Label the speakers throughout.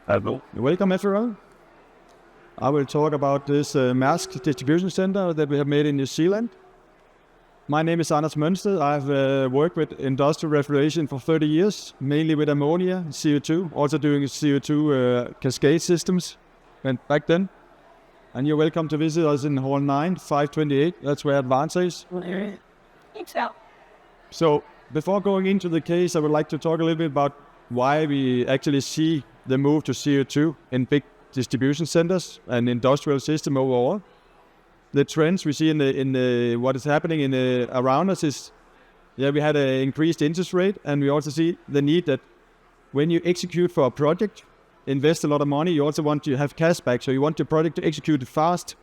Speaker 1: Hello.
Speaker 2: Welcome, everyone. I will talk about this Maersk Distribution Center that we have made in New Zealand. My name is Anders Mønsted. I've worked with industrial refrigeration for 30 years, mainly with ammonia, CO2, also doing CO2 cascade systems back then. And you're welcome to visit us in Hall 9, 528. That's where Advance is. So before going into the case, I would like to talk a little bit about why we actually see the move to CO2 in big distribution centers and industrial system overall. The trends we see in the what is happening around us is, we had an increased interest rate, and we also see the need that when you execute for a project, invest a lot of money, you also want to have cash back, so you want your project to execute fast.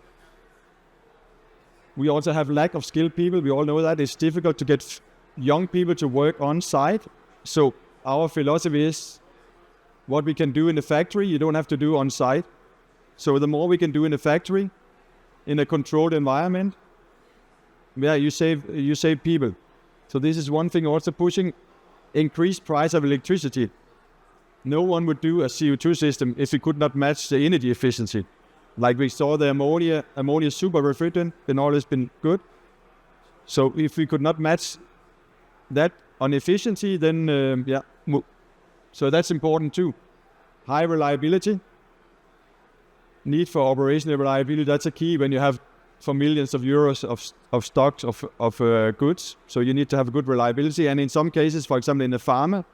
Speaker 2: We also have lack of skilled people. We all know that it's difficult to get young people to work on site. So our philosophy is what we can do in the factory, you don't have to do on site. So the more we can do in the factory, in a controlled environment, you save people. So this is one thing also pushing increased price of electricity. No one would do a CO2 system if it could not match the energy efficiency. Like we saw the ammonia super refrigerant, been always been good. So if we could not match that on efficiency, then so that's important too. High reliability. Need for operational reliability, that's a key when you have for millions of euros of stocks of goods. So you need to have good reliability. And in some cases, for example, in the pharma,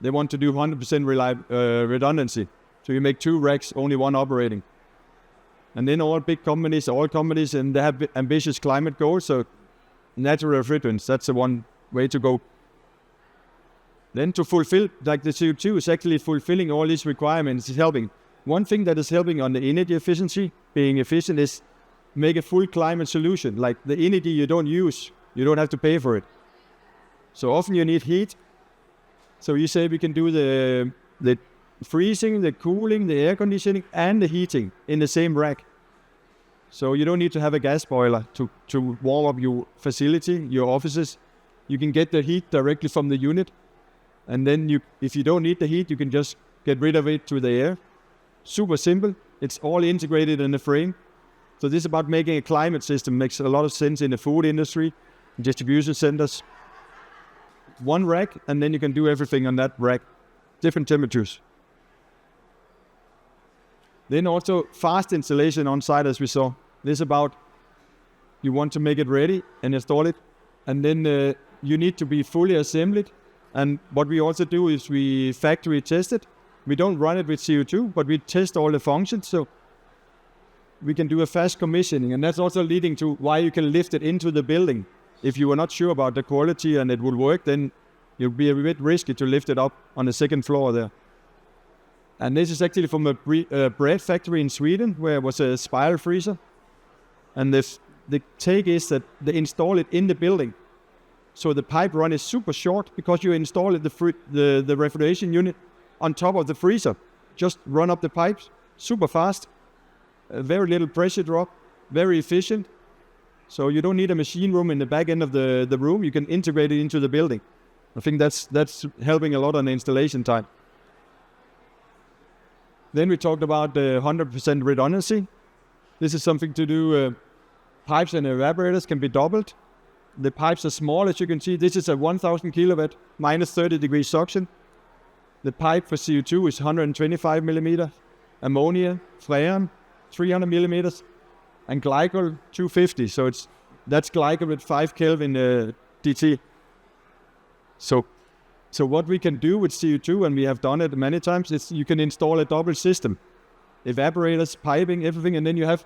Speaker 2: they want to do 100% redundancy. So you make 2 racks, only one operating. And then all companies, and they have ambitious climate goals. So natural refrigerants, that's the one way to go. Then to fulfill, like the CO2 is actually fulfilling all these requirements, is helping. One thing that is helping on the energy efficiency, being efficient, is make a full climate solution. Like the energy you don't use, you don't have to pay for it. So often you need heat. So you say we can do the freezing, the cooling, the air conditioning, and the heating in the same rack. So you don't need to have a gas boiler to warm up your facility, your offices. You can get the heat directly from the unit. And then if you don't need the heat, you can just get rid of it to the air. Super simple. It's all integrated in the frame. So this is about making a climate system. Makes a lot of sense in the food industry, distribution centers. One rack, and then you can do everything on that rack. Different temperatures. Then also fast installation on site, as we saw. This is about you want to make it ready and install it. And then you need to be fully assembled. And what we also do is we factory test it. We don't run it with CO2, but we test all the functions, so we can do a fast commissioning. And that's also leading to why you can lift it into the building. If you are not sure about the quality and it will work, then it would be a bit risky to lift it up on the second floor there. And this is actually from a bread factory in Sweden, where it was a spiral freezer. And the take is that they install it in the building. So the pipe run is super short because you install the refrigeration unit on top of the freezer. Just run up the pipes, super fast, very little pressure drop, very efficient. So you don't need a machine room in the back end of the room. You can integrate it into the building. I think that's helping a lot on the installation time. Then we talked about the 100% redundancy. This is something to do, pipes and evaporators can be doubled. The pipes are small, as you can see. This is a 1000 kilowatt, minus 30 degrees suction. The pipe for CO2 is 125 millimeter, ammonia, freon, 300 millimeters, and glycol 250. So that's glycol with 5 Kelvin DT. So what we can do with CO2, and we have done it many times, is you can install a double system. Evaporators, piping, everything, and then you have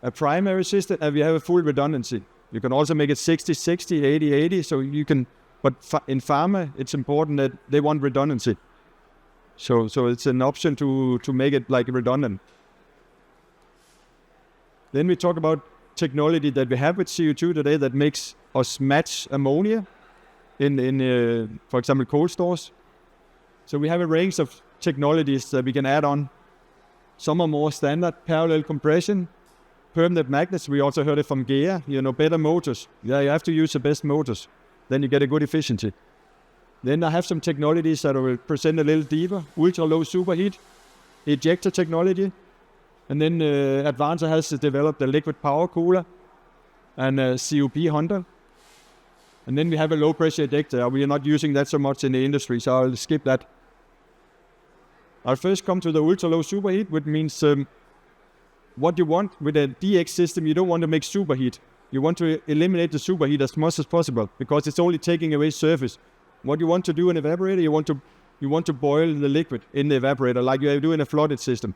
Speaker 2: a primary system and we have a full redundancy. You can also make it 60-60, 80-80, so you can. But in pharma, it's important that they want redundancy. So it's an option to make it like redundant. Then we talk about technology that we have with CO2 today that makes us match ammonia in for example, cold stores. So we have a range of technologies that we can add on. Some are more standard, parallel compression, permanent magnets. We also heard it from GEA, better motors. Yeah, you have to use the best motors. Then you get a good efficiency. Then I have some technologies that I will present a little deeper. Ultra low superheat. ejector technology. And then Advanza has developed a liquid power cooler and a COP Hunter. And then we have a low pressure ejector. We are not using that so much in the industry, so I'll skip that. I'll first come to the ultra low superheat, which means what you want with a DX system, you don't want to make superheat. You want to eliminate the superheat as much as possible because it's only taking away surface. What you want to do in an evaporator, you want to boil the liquid in the evaporator like you do in a flooded system.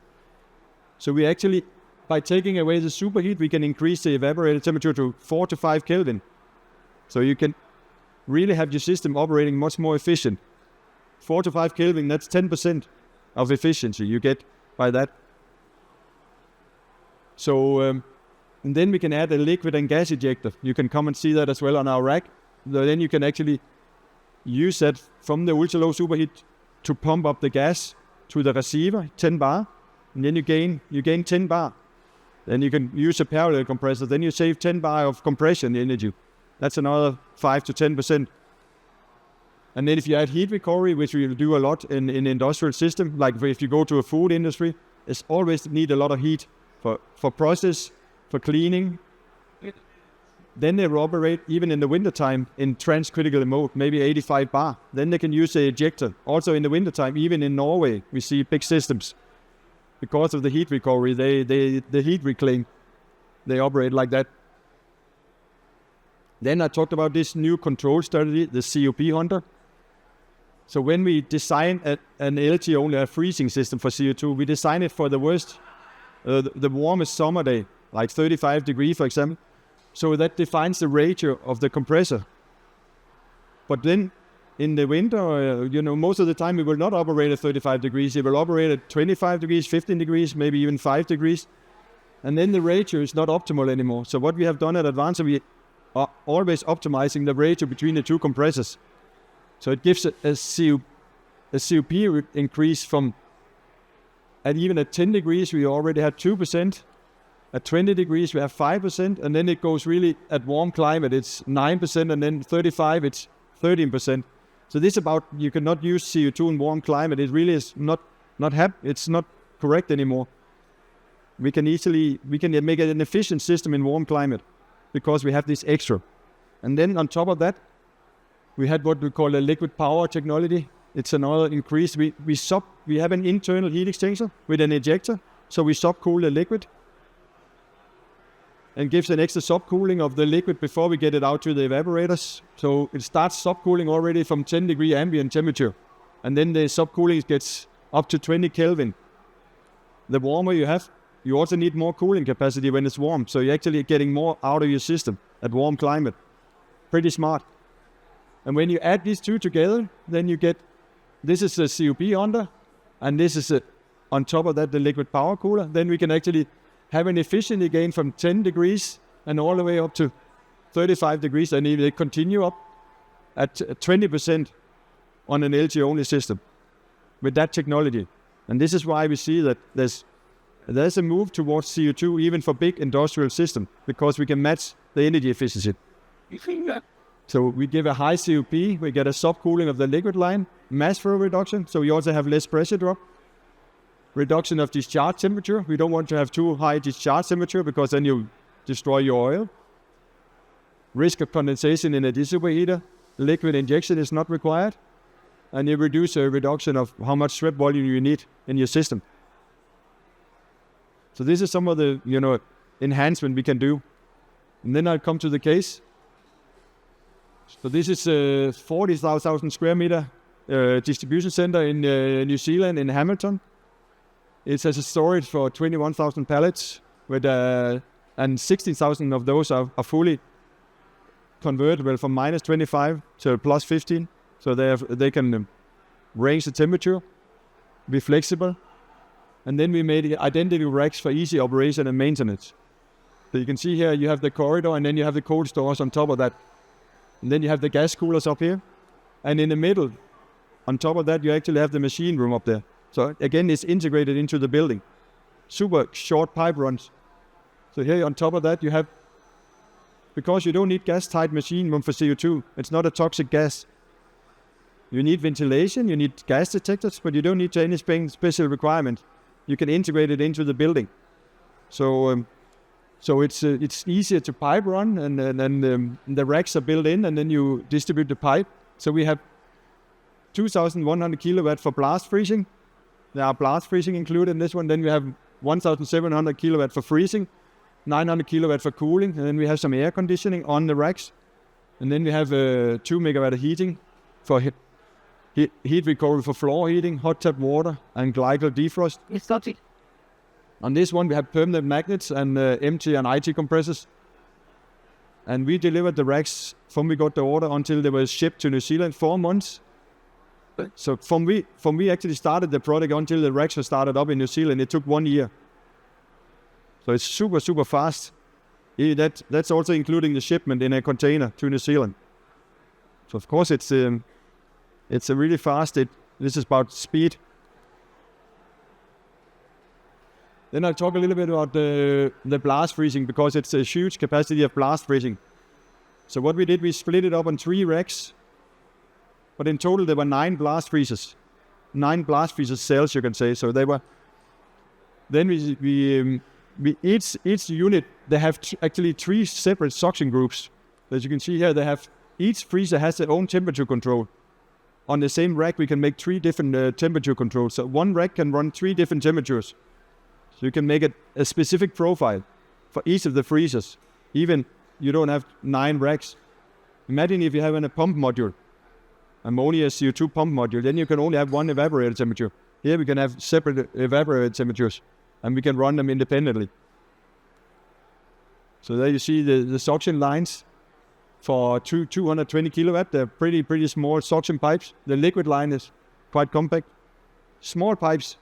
Speaker 2: So we actually, by taking away the superheat, we can increase the evaporator temperature to 4 to 5 Kelvin. So you can really have your system operating much more efficient. 4 to 5 Kelvin, that's 10% of efficiency you get by that. So, and then we can add a liquid and gas ejector. You can come and see that as well on our rack. Then you can actually use that from the ultra low superheat to pump up the gas to the receiver, 10 bar. And then you gain 10 bar. Then you can use a parallel compressor. Then you save 10 bar of compression energy. That's another 5 to 10%. And then if you add heat recovery, which we do a lot in industrial system, like if you go to a food industry, it's always need a lot of heat for process, for cleaning. Then they operate even in the wintertime in transcritical mode, maybe 85 bar. Then they can use the ejector. Also in the wintertime, even in Norway, we see big systems. Because of the heat recovery, the heat reclaim, they operate like that. Then I talked about this new control strategy, the COP Hunter. So when we design an LT only a freezing system for CO2, we design it for the worst, the warmest summer day, like 35 degrees, for example. So that defines the ratio of the compressor. But then in the winter, most of the time we will not operate at 35 degrees. It will operate at 25 degrees, 15 degrees, maybe even 5 degrees. And then the ratio is not optimal anymore. So what we have done at Advanza, we are always optimizing the ratio between the two compressors. So it gives a COP increase from, and even at 10 degrees, we already had 2%. At 20 degrees, we have 5%. And then it goes really, at warm climate, it's 9%. And then 35, it's 13%. So this about, you cannot use CO2 in warm climate. It really is it's not correct anymore. We can make it an efficient system in warm climate because we have this extra. And then on top of that, we had what we call a liquid power technology. It's another increase. We have an internal heat exchanger with an ejector. So we subcool the liquid and gives an extra subcooling of the liquid before we get it out to the evaporators. So it starts subcooling already from 10 degree ambient temperature. And then the subcooling gets up to 20 Kelvin. The warmer you have, you also need more cooling capacity when it's warm. So you're actually getting more out of your system at warm climate. Pretty smart. And when you add these two together, then you get, this is a COP Hunter, and this is on top of that, the liquid power cooler. Then we can actually have an efficiency gain from 10 degrees and all the way up to 35 degrees. And they continue up at 20% on an LT only system with that technology. And this is why we see that there's a move towards CO2 even for big industrial systems, because we can match the energy efficiency. So we give a high COP, we get a subcooling of the liquid line, mass flow reduction, so we also have less pressure drop. Reduction of discharge temperature. We don't want to have too high discharge temperature because then you destroy your oil. Risk of condensation in a superheater. Liquid injection is not required. And you reduce a reduction of how much sweat volume you need in your system. So this is some of the enhancement we can do. And then I'll come to the case. So this is a 40,000 square meter distribution center in New Zealand, in Hamilton. It has a storage for 21,000 pallets, and 16,000 of those are fully convertible from minus 25 to plus 15. So they can range the temperature, be flexible. And then we made identical racks for easy operation and maintenance. So you can see here you have the corridor, and then you have the cold stores on top of that. And then you have the gas coolers up here. And in the middle, on top of that, you actually have the machine room up there. So again, it's integrated into the building. Super short pipe runs. So here on top of that, you have, because you don't need gas-tight machine room for CO2, it's not a toxic gas. You need ventilation, you need gas detectors, but you don't need any special requirement. you can integrate it into the building. So it's easier to pipe run, and then the racks are built in, and then you distribute the pipe. So we have 2,100 kilowatt for blast freezing. There are blast freezing included in this one. Then we have 1,700 kilowatt for freezing, 900 kilowatt for cooling, and then we have some air conditioning on the racks. And then we have 2 megawatt of heating for heat recovery for floor heating, hot tap water, and glycol defrost.
Speaker 1: It's got it.
Speaker 2: On this one, we have permanent magnets and MT and IT compressors. And we delivered the racks from we got the order until they were shipped to New Zealand, 4 months. So from we actually started the product until the racks were started up in New Zealand, it took 1 year. So it's super, super fast. That's also including the shipment in a container to New Zealand. So of course it's a really fast. This is about speed. Then I'll talk a little bit about the blast freezing, because it's a huge capacity of blast freezing. So what we did, we split it up on 3 racks, but in total there were 9 blast freezers. 9 blast freezer cells, you can say. So they were. Then we each unit, they have actually 3 separate suction groups. As you can see here, each freezer has their own temperature control. On the same rack, we can make 3 different temperature controls. So one rack can run 3 different temperatures. So you can make a specific profile for each of the freezers. Even you don't have 9 racks. Imagine if you have a pump module, ammonia CO2 pump module, then you can only have 1 evaporator temperature. Here we can have separate evaporator temperatures, and we can run them independently. So there you see the suction lines for 220 kilowatt. They're pretty small suction pipes. The liquid line is quite compact. Small pipes.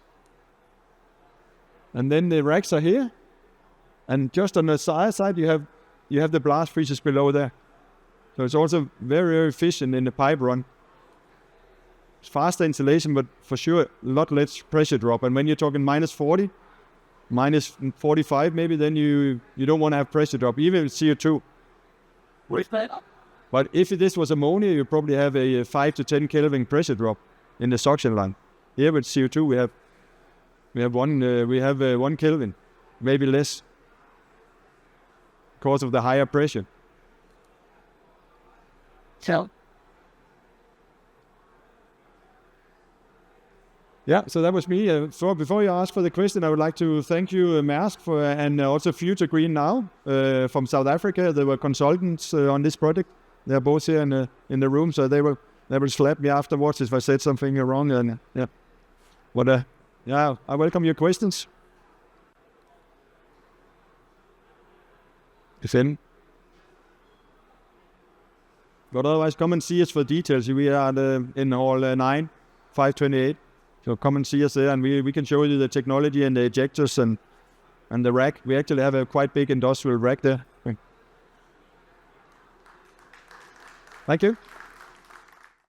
Speaker 2: And then the racks are here. And just on the side you have the blast freezers below there. So it's also very, very efficient in the pipe run. It's faster installation, but for sure a lot less pressure drop. And when you're talking minus 40, minus 45 maybe, then you don't want to have pressure drop, even with CO2. But if this was ammonia, you probably have a 5 to 10 Kelvin pressure drop in the suction line. Here with CO2 we have 1 Kelvin, maybe less, because of the higher pressure.
Speaker 1: So
Speaker 2: yeah, so that was me. So before you ask for the question, I would like to thank you, Maersk, and also Future Green Now from South Africa. They were consultants on this project. They're both here in the room, so they will slap me afterwards if I said something wrong. And yeah, but yeah, I welcome your questions. If any. But otherwise, come and see us for details. We are in hall 9, 528. So come and see us there, and we can show you the technology and the ejectors and the rack. We actually have a quite big industrial rack there. Thank you.